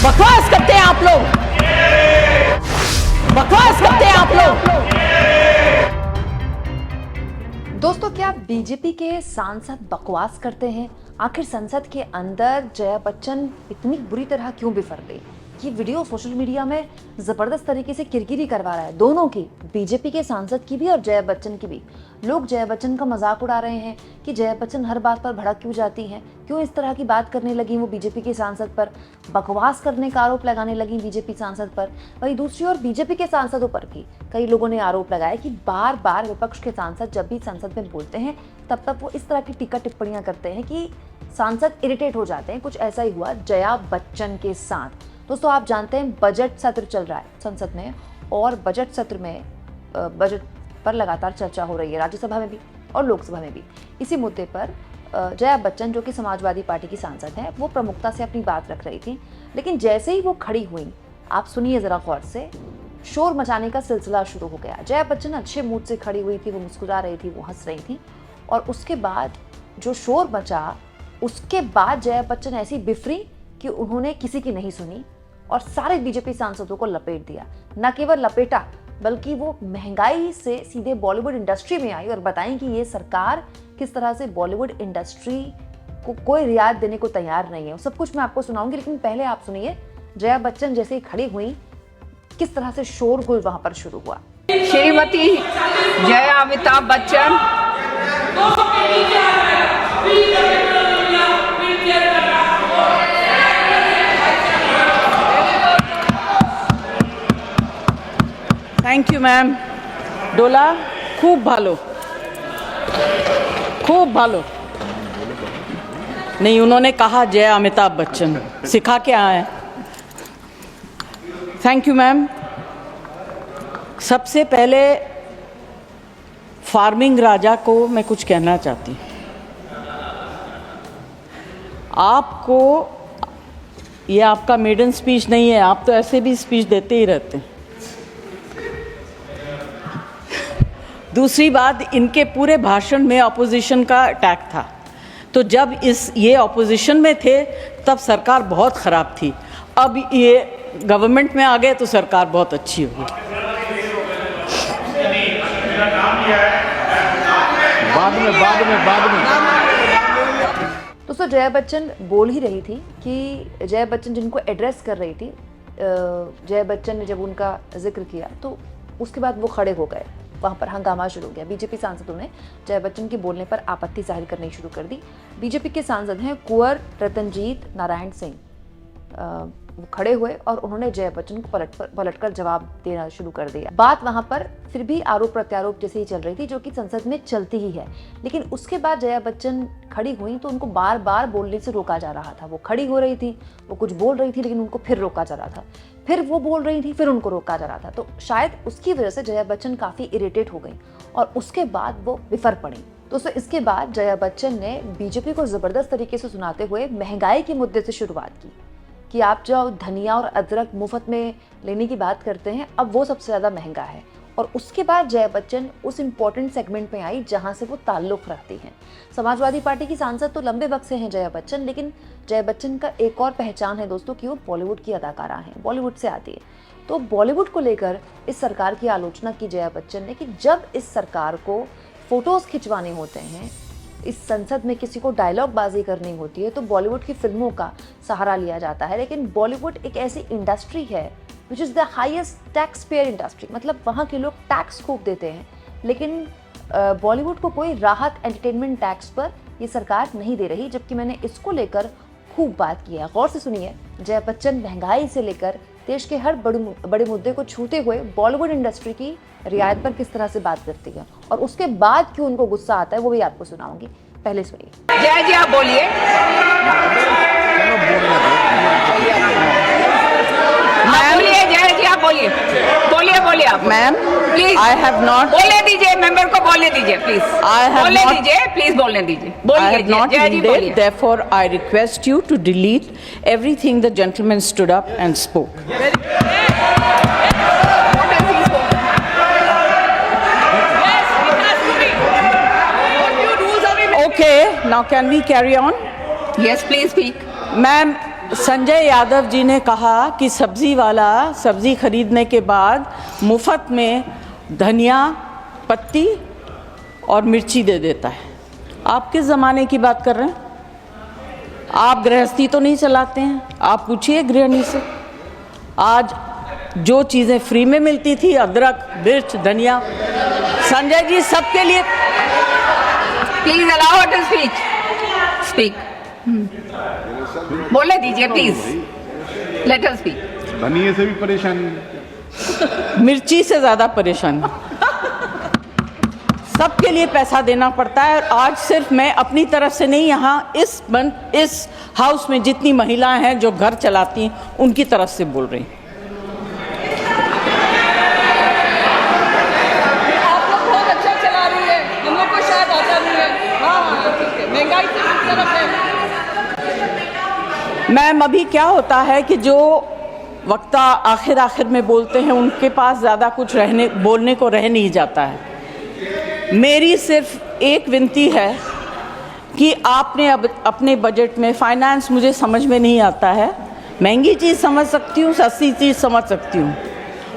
बकवास करते हैं आप लोग, बकवास करते हैं आप लोग। दोस्तों, क्या बीजेपी के सांसद बकवास करते हैं? आखिर संसद के अंदर जया बच्चन इतनी बुरी तरह क्यों बिफर गई? ये वीडियो सोशल मीडिया में जबरदस्त तरीके से किरकिरी करवा रहा है, दोनों की, बीजेपी के सांसद की भी और जया बच्चन की भी। लोग जया बच्चन का मजाक उड़ा रहे हैं कि जया बच्चन हर बात पर भड़क क्यों जाती हैं, क्यों इस तरह की बात करने लगी वो बीजेपी के सांसद पर, बकवास करने का आरोप लगाने लगी बीजेपी सांसद पर। वहीं दूसरी ओर बीजेपी के सांसदों पर भी कई लोगों ने आरोप लगाया कि बार बार विपक्ष के सांसद जब भी संसद में बोलते हैं तब वो इस तरह की टीका टिप्पणियां करते हैं कि सांसद इरिटेट हो जाते हैं। कुछ ऐसा ही हुआ जया बच्चन के साथ। दोस्तों, आप जानते हैं बजट सत्र चल रहा है संसद में, और बजट सत्र में बजट पर लगातार चर्चा हो रही है, राज्यसभा में भी और लोकसभा में भी। इसी मुद्दे पर जया बच्चन, जो कि समाजवादी पार्टी की सांसद हैं, वो प्रमुखता से अपनी बात रख रही थी। लेकिन जैसे ही वो खड़ी हुई, आप सुनिए जरा गौर से, शोर मचाने का सिलसिला शुरू हो गया। जया बच्चन अच्छे मूड से खड़ी हुई थी, वो मुस्कुरा रही थी, वो हंस रही थी, और उसके बाद जो शोर मचा, उसके बाद जया बच्चन ऐसी बिफरी कि उन्होंने किसी की नहीं सुनी और सारे बीजेपी सांसदों को लपेट दिया। न केवल लपेटा, बल्कि वो महंगाई से सीधे बॉलीवुड इंडस्ट्री में आई और बताई कि ये सरकार किस तरह से बॉलीवुड इंडस्ट्री को कोई रियायत देने को तैयार नहीं है। सब कुछ मैं आपको सुनाऊंगी, लेकिन पहले आप सुनिए जया बच्चन जैसे ही खड़ी हुई, किस तरह से शोरगुल वहां पर शुरू हुआ। Shrimati Jaya Amitabh Bachchan, thank you ma'am. डोला खूब भालो, खूब भालो। नहीं, उन्होंने कहा जया अमिताभ बच्चन, सिखा के आए। Thank you ma'am. सबसे पहले फार्मिंग राजा को मैं कुछ कहना चाहती हूँ। आपको, ये आपका मेडन स्पीच नहीं है, आप तो ऐसे भी स्पीच देते ही रहते हैं। दूसरी बात, इनके पूरे भाषण में अपोजिशन का अटैक था, तो जब ये अपोजिशन में थे तब सरकार बहुत ख़राब थी, अब ये गवर्नमेंट में आ गए तो सरकार बहुत अच्छी होगी। बाद में दोस्तों, जया बच्चन बोल ही रही थी कि जया बच्चन जिनको एड्रेस कर रही थी, जया बच्चन ने जब उनका जिक्र किया तो उसके बाद वो खड़े हो गए, वहाँ पर हंगामा शुरू हो गया। बीजेपी सांसदों ने जया बच्चन के बोलने पर आपत्ति जाहिर करनी शुरू कर दी। बीजेपी के सांसद हैं कुंवर रतनजीत नारायण सिंह, वो खड़े हुए और उन्होंने जया बच्चन को पलटकर जवाब देना शुरू कर दिया। बात वहां पर फिर भी आरोप प्रत्यारोप जैसे ही चल रही थी, जो कि संसद में चलती ही है। लेकिन उसके बाद जया बच्चन खड़ी हुई तो उनको बार बार बोलने से रोका जा रहा था। वो खड़ी हो रही थी, वो कुछ बोल रही थी, लेकिन उनको फिर रोका जा रहा था, फिर वो बोल रही थी, फिर उनको रोका जा रहा था। तो शायद उसकी वजह से जया बच्चन काफी इरिटेट हो गई और उसके बाद वो बिफर पड़ी। दोस्तों, इसके बाद जया बच्चन ने बीजेपी को जबरदस्त तरीके से सुनाते हुए महंगाई के मुद्दे से शुरुआत की कि आप जो धनिया और अदरक मुफ्त में लेने की बात करते हैं, अब वो सबसे ज़्यादा महंगा है। और उसके बाद जया बच्चन उस इम्पोर्टेंट सेगमेंट में आई जहां से वो ताल्लुक़ रखती हैं। समाजवादी पार्टी की सांसद तो लंबे वक्त से हैं जया बच्चन, लेकिन जया बच्चन का एक और पहचान है दोस्तों कि वो बॉलीवुड की अदाकारा हैं, बॉलीवुड से आती है। तो बॉलीवुड को लेकर इस सरकार की आलोचना की जया बच्चन ने कि जब इस सरकार को फ़ोटोज़ खिंचवाने होते हैं, इस संसद में किसी को डायलॉग बाजी करनी होती है, तो बॉलीवुड की फिल्मों का सहारा लिया जाता है। लेकिन बॉलीवुड एक ऐसी इंडस्ट्री है which is the highest tax payer industry, मतलब वहाँ के लोग टैक्स खूब देते हैं, लेकिन बॉलीवुड को कोई राहत एंटरटेनमेंट टैक्स पर ये सरकार नहीं दे रही। जबकि मैंने इसको लेकर खूब बात की है। गौर से सुनिए, जया बच्चन महंगाई से लेकर देश के हर बड़े मुद्दे को छूते हुए बॉलीवुड इंडस्ट्री की रियायत पर किस तरह से बात करती है और उसके बाद क्यों उनको गुस्सा आता है वो भी आपको सुनाऊंगी। पहले सुनिए। जया जी आप बोलिए। बोलिए जया जी आप बोलिए, बोलिए आप। Ma'am, please, I have not, बोलने दीजिए, मेंबर को बोलने दीजिए प्लीज। बोलने दीजिए, प्लीज बोलने दीजिए। I have not yielded, therefore I request you to delete everything the gentleman stood up and spoke. Okay, now can we carry on? Yes, please speak. Ma'am, Sanjay Yadav ji ने कहा कि सब्जी वाला सब्जी खरीदने के बाद मुफ्त में धनिया पत्ती और मिर्ची दे देता है। आप किस ज़माने की बात कर रहे हैं? आप गृहस्थी तो नहीं चलाते हैं। आप पूछिए गृहिणी से। आज जो चीज़ें फ्री में मिलती थी, अदरक, मिर्च, धनिया, संजय जी सबके लिए। Please allow her to speak. Speak. बोलने दीजिए प्लीज। Let her speak. धनिये से भी परेशान, मिर्ची से ज़्यादा परेशान है। सबके लिए पैसा देना पड़ता है। और आज सिर्फ मैं अपनी तरफ से नहीं, यहाँ इस हाउस में जितनी महिलाएं हैं जो घर चलाती हैं उनकी तरफ से बोल रही हूँ। आप लोग बहुत अच्छा चला रही है, हम लोग को शायद आता नहीं है। हाँ ठीक है, महंगाई से किस तरफ है? मैम, अभी क्या होता है कि जो वक्ता आखिर में बोलते हैं उनके पास ज़्यादा कुछ बोलने को रह नहीं जाता है। मेरी सिर्फ एक विनती है कि आपने अब अपने बजट में, फाइनेंस मुझे समझ में नहीं आता है, महंगी चीज़ समझ सकती हूँ, सस्ती चीज़ समझ सकती हूँ,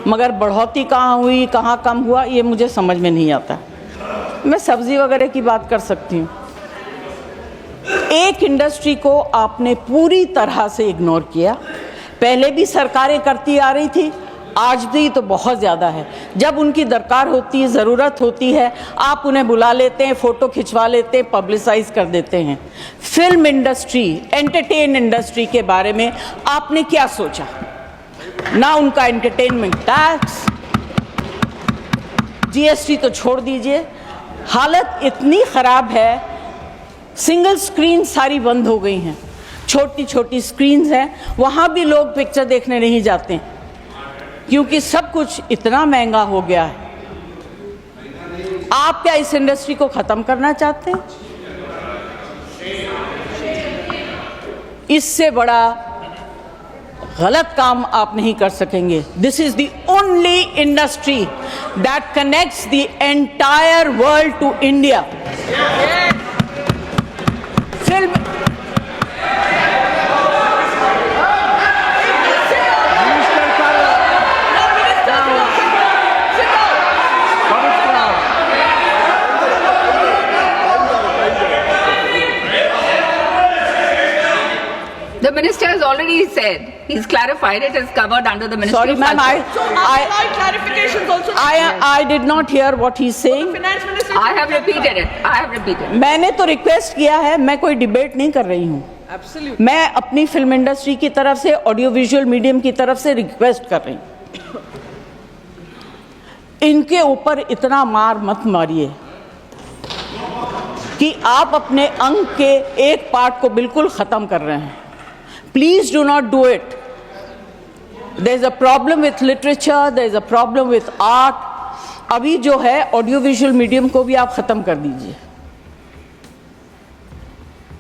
मगर बढ़ोतरी कहाँ हुई, कहाँ कम हुआ, ये मुझे समझ में नहीं आता। मैं सब्ज़ी वगैरह की बात कर सकती हूँ। एक इंडस्ट्री को आपने पूरी तरह से इग्नोर किया। पहले भी सरकारें करती आ रही थी, आज भी तो बहुत ज़्यादा है। जब उनकी दरकार होती है, ज़रूरत होती है, आप उन्हें बुला लेते हैं, फ़ोटो खिंचवा लेते हैं, पब्लिसाइज कर देते हैं। फिल्म इंडस्ट्री, एंटरटेन इंडस्ट्री के बारे में आपने क्या सोचा? ना उनका एंटरटेनमेंट टैक्स, जीएसटी तो छोड़ दीजिए। हालत इतनी ख़राब है, सिंगल स्क्रीन सारी बंद हो गई हैं। छोटी छोटी स्क्रीन्स हैं, वहाँ भी लोग पिक्चर देखने नहीं जाते हैं क्योंकि सब कुछ इतना महंगा हो गया है। आप क्या इस इंडस्ट्री को ख़त्म करना चाहते हैं? इससे बड़ा गलत काम आप नहीं कर सकेंगे। This is the only industry that connects the entire world to India. Film The minister has already said, he's clarified it is covered under the Ministry Sorry, of ma'am, Culture. clarifications also. I did not hear what he's saying. Finance Minister. I have repeated it. I have repeated. मैंने तो request किया है, मैं कोई debate नहीं कर रही हूँ। Absolutely. मैं अपनी फिल्म इंडस्ट्री की तरफ से, ऑडियो विजुअल मीडियम की तरफ से रिक्वेस्ट कर रही हूँ, इनके ऊपर इतना मार मत मारिए कि आप अपने अंग के एक पार्ट को बिल्कुल ख़त्म कर रहे हैं। Please do not do it. There is a problem with literature, there is a problem with art. अभी जो है ऑडियो विजुअल मीडियम को भी आप ख़त्म कर दीजिए।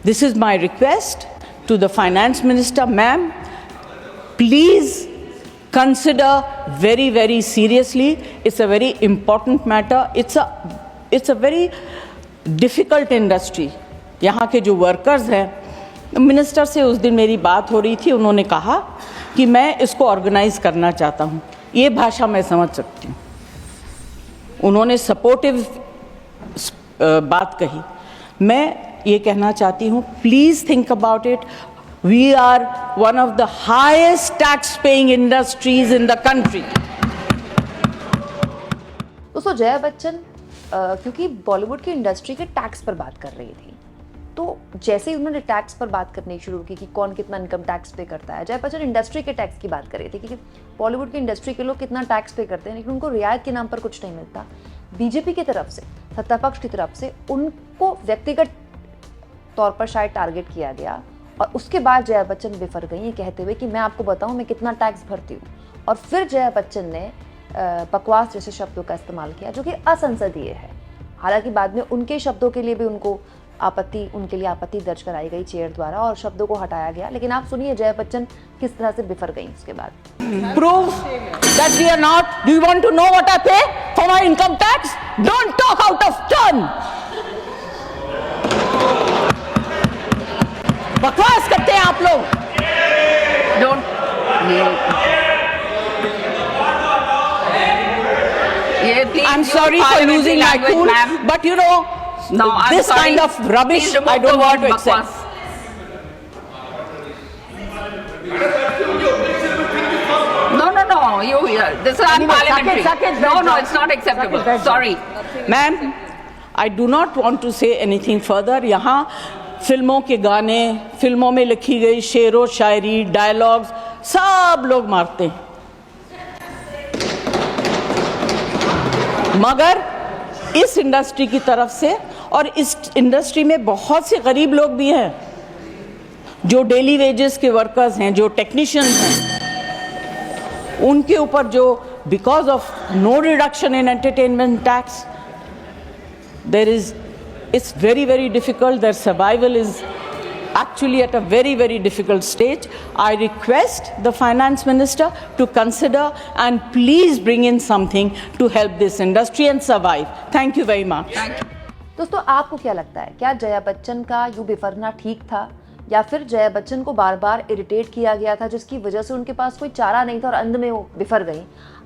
This is my request to the finance minister, ma'am. Please consider very, very seriously. It's a very important matter. It's a very difficult industry. यहाँ के जो workers हैं, मिनिस्टर से उस दिन मेरी बात हो रही थी, उन्होंने कहा कि मैं इसको ऑर्गेनाइज करना चाहता हूँ। ये भाषा मैं समझ सकती हूँ। उन्होंने सपोर्टिव बात कही। मैं ये कहना चाहती हूँ, please think about it. We are one of the highest tax paying industries in the country. दोस्तों, जया बच्चन क्योंकि बॉलीवुड की इंडस्ट्री के टैक्स पर बात कर रही थी, तो जैसे ही उन्होंने टैक्स पर बात करनी शुरू की कि कौन कितना इनकम टैक्स पे करता है, जया बच्चन इंडस्ट्री के टैक्स की बात कर रही थी कि बॉलीवुड की इंडस्ट्री के लोग कितना टैक्स पे करते हैं लेकिन उनको रियायत के नाम पर कुछ नहीं मिलता। बीजेपी की तरफ से, सत्तापक्ष की तरफ से उनको व्यक्तिगत तौर पर शायद टारगेट किया गया और उसके बाद जया बच्चन बिफर गई ये कहते हुए कि मैं आपको बताऊं मैं कितना टैक्स भरती हूँ। और फिर जया बच्चन ने बकवास जैसे शब्दों का इस्तेमाल किया जो कि असंसदीय है। हालांकि बाद में उनके शब्दों के लिए भी उनके लिए आपत्ति दर्ज कराई गई चेयर द्वारा और शब्दों को हटाया गया। लेकिन आप सुनिए जया बच्चन किस तरह से बिफर गई उसके बाद। Prove that we are not. Do you want to know what I pay for my income tax? Don't talk out of turn. बकवास करते हैं आप लोग। Don't. Yeah, please. I'm use sorry for parliamentary losing my language, cool, ma'am. but you know, No, I'm this sorry. kind of rubbish Please remove I don't the want word to accept. bakwas. No. You. This is unparliamentary. No, it's not acceptable. Sorry. Ma'am I do not want to say anything further. यहाँ फिल्मों के गाने, फिल्मों में लिखी गई शेरो शायरी, dialogues सब लोग मारते हैं, मगर इस इंडस्ट्री की तरफ से, और इस इंडस्ट्री में बहुत से गरीब लोग भी हैं जो डेली वेजेस के वर्कर्स हैं, जो टेक्नीशियंस हैं, उनके ऊपर जो because of no reduction in entertainment tax there is, it's very difficult. Their survival is actually at a very difficult stage. I request the finance minister to consider and please bring in something to help this industry and survive. Thank you very much. दोस्तों, आपको क्या लगता है, क्या जया बच्चन का यूं बिफरना ठीक था, या फिर जया बच्चन को बार बार इरिटेट किया गया था जिसकी वजह से उनके पास कोई चारा नहीं था और अंत में वो बिफर गई?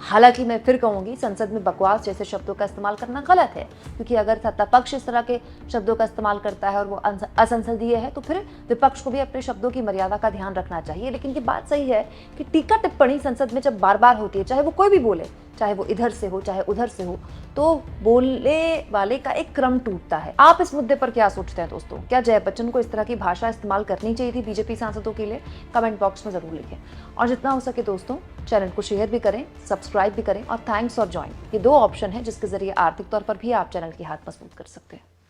हालांकि मैं फिर कहूंगी, संसद में बकवास जैसे शब्दों का इस्तेमाल करना गलत है, क्योंकि अगर सत्तापक्ष इस तरह के शब्दों का इस्तेमाल करता है और वो असंसदीय है, तो फिर विपक्ष को भी अपने शब्दों की मर्यादा का ध्यान रखना चाहिए। लेकिन ये बात सही है कि टीका टिप्पणी संसद में जब बार बार होती है, चाहे वो कोई भी बोले, चाहे वो इधर से हो चाहे उधर से हो, तो बोलने वाले का एक क्रम टूटता है। आप इस मुद्दे पर क्या सोचते हैं दोस्तों? क्या जया बच्चन को इस तरह की भाषा इस्तेमाल करनी चाहिए थी बीजेपी सांसदों के लिए? कमेंट बॉक्स में जरूर लिखें, और जितना हो सके दोस्तों चैनल को शेयर भी करें, सब्सक्राइब भी करें, और थैंक्स फॉर ज्वाइन, ये 2 ऑप्शन है जिसके जरिए आर्थिक तौर पर भी आप चैनल की हाथ मजबूत कर सकते हैं।